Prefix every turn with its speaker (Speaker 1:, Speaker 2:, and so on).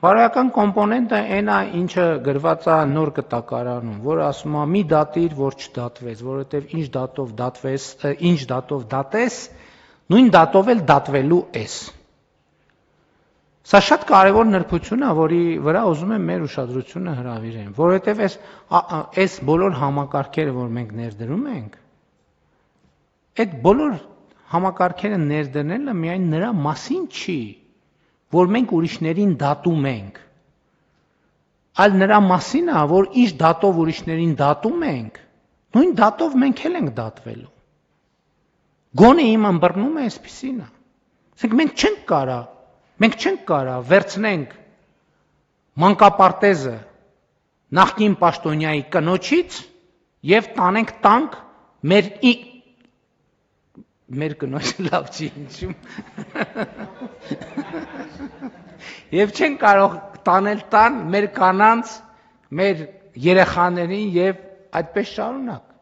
Speaker 1: Բարոյական կոմպոնենտը այն է, ինչը գրված է նոր կտակարանում, որը ասում է մի դատիր, որ չդատվես, որովհետև ինչ դատով դատես, նույն դատով էլ դատվելու ես։ Սա շատ կարևոր նրբություն է, որի վրա ուզում եմ մեր ուշադրությունը հրավիրեմ, որովհետև այս բոլոր համակարգերը, որ մենք ներդրում ենք, այդ բոլոր համակարգերը ներդնելը միայն նրա մասին չի, որ մենք ուրիշներին դատում ենք, այլ նրա մասին է, որ ինչ դատով ուրիշներին դատում ենք, նույն դատով մենք էլ ենք դատվելու։ Գոնե իմ ըմբռնումը այսպիսին է։ Ասենք մենք չենք կարա վերցնենք մանկապարտեզը նախկին պաշտոնյայի կնոջից եւ տանենք տանք մեր կնոջը լավ չի ինչու։ Եվ չեն կարող տանել տան մեր կանանց, մեր երեխաներին եւ այդպես շարունակ։